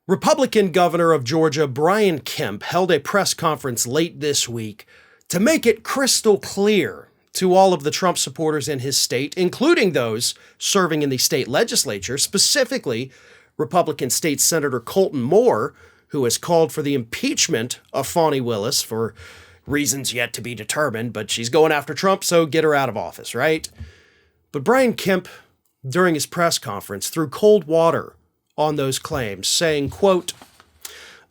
Republican Governor of Georgia Brian Kemp held a press conference late this week to make it crystal clear to all of the Trump supporters in his state, including those serving in the state legislature, specifically Republican State Senator Colton Moore, who has called for the impeachment of Fani Willis for reasons yet to be determined, but she's going after Trump, so get her out of office, right? But Brian Kemp, during his press conference, threw cold water on those claims, saying, quote,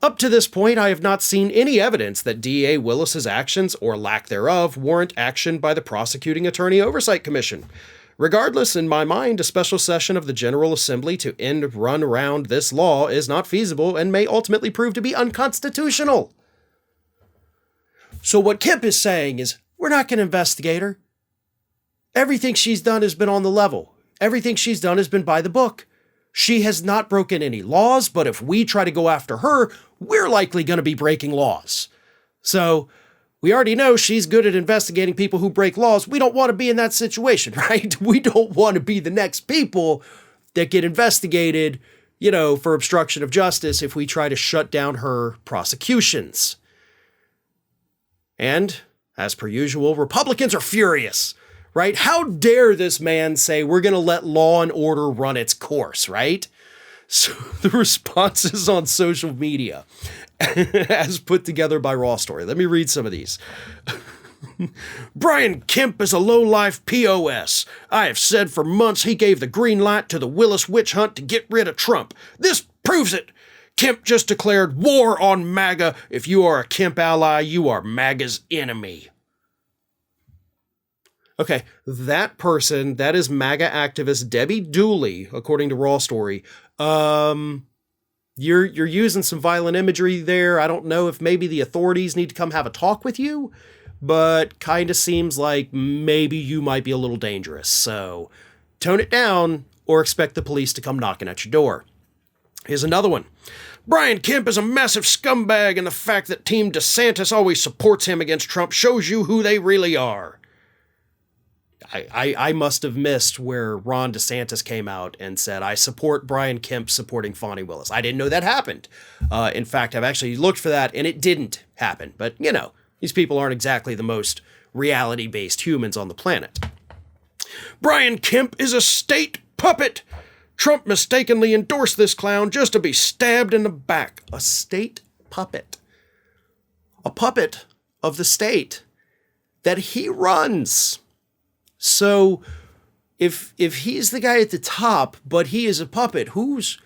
"Up to this point, I have not seen any evidence that DA Willis's actions, or lack thereof, warrant action by the Prosecuting Attorney Oversight Commission. Regardless, in my mind, a special session of the General Assembly to end run around this law is not feasible and may ultimately prove to be unconstitutional." So what Kemp is saying is, we're not going to investigate her. Everything she's done has been on the level. Everything she's done has been by the book. She has not broken any laws, but if we try to go after her, we're likely going to be breaking laws. So we already know she's good at investigating people who break laws. We don't want to be in that situation, right? We don't want to be the next people that get investigated, for obstruction of justice if we try to shut down her prosecutions. And, as per usual, Republicans are furious. Right? How dare this man say we're going to let law and order run its course, right? So the responses on social media, as put together by Raw Story. Let me read some of these. "Brian Kemp is a low-life POS. I have said for months he gave the green light to the Willis witch hunt to get rid of Trump. This proves it. Kemp just declared war on MAGA. If you are a Kemp ally, you are MAGA's enemy." Okay, that person, that is MAGA activist Debbie Dooley, according to Raw Story. You're using some violent imagery there. I don't know if maybe the authorities need to come have a talk with you, but kind of seems like maybe you might be a little dangerous. So tone it down or expect the police to come knocking at your door. Here's another one. "Brian Kemp is a massive scumbag, and the fact that Team DeSantis always supports him against Trump shows you who they really are." I must have missed where Ron DeSantis came out and said, "I support Brian Kemp supporting Fani Willis." I didn't know that happened. In fact, I've actually looked for that, and it didn't happen. But, these people aren't exactly the most reality-based humans on the planet. "Brian Kemp is a state puppet. Trump mistakenly endorsed this clown just to be stabbed in the back." A state puppet. A puppet of the state that he runs. So if he's the guy at the top, but he is a puppet, who's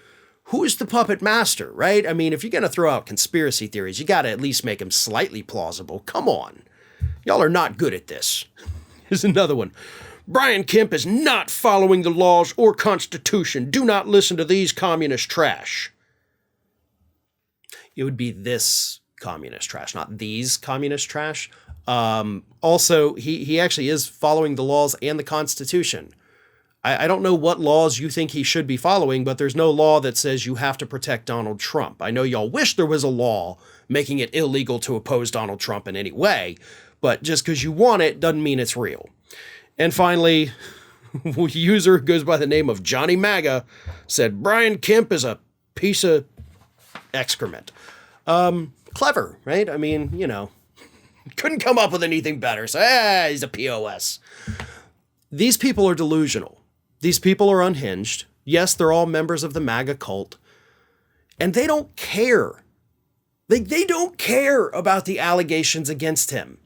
the puppet master, right? I mean, if you're going to throw out conspiracy theories, you got to at least make them slightly plausible. Come on. Y'all are not good at this. Here's another one. "Brian Kemp is not following the laws or Constitution. Do not listen to these communist trash." It would be this communist trash, not these communist trash. Also, he actually is following the laws and the Constitution. I don't know what laws you think he should be following, but there's no law that says you have to protect Donald Trump. I know y'all wish there was a law making it illegal to oppose Donald Trump in any way, but just because you want it doesn't mean it's real. And finally, a user who goes by the name of Johnny MAGA said, "Brian Kemp is a piece of excrement." Clever, right? I mean, couldn't come up with anything better. So, he's a POS. These people are delusional. These people are unhinged. Yes, they're all members of the MAGA cult. And they don't care. They don't care about the allegations against him.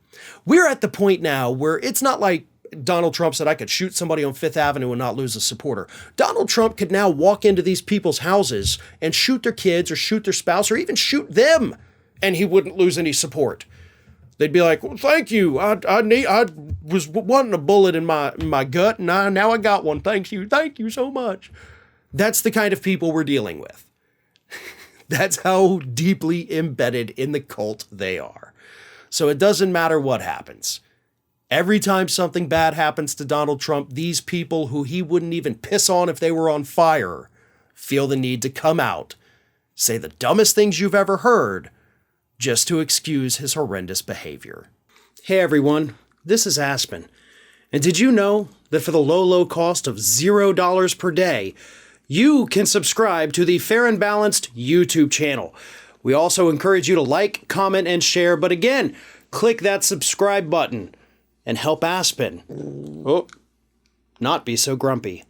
We're at the point now where it's not like Donald Trump said I could shoot somebody on Fifth Avenue and not lose a supporter. Donald Trump could now walk into these people's houses and shoot their kids or shoot their spouse or even shoot them, and he wouldn't lose any support. They'd be like, "Well, thank you. I was wanting a bullet in my gut, and now I got one. Thank you so much." That's the kind of people we're dealing with. That's how deeply embedded in the cult they are. So it doesn't matter what happens. Every time something bad happens to Donald Trump, these people who he wouldn't even piss on if they were on fire feel the need to come out, say the dumbest things you've ever heard, just to excuse his horrendous behavior. Hey everyone, this is Aspen. And did you know that for the low cost of $0 per day, you can subscribe to the Fair and Balanced YouTube channel. We also encourage you to like, comment, and share, but again, click that subscribe button and help Aspen not be so grumpy.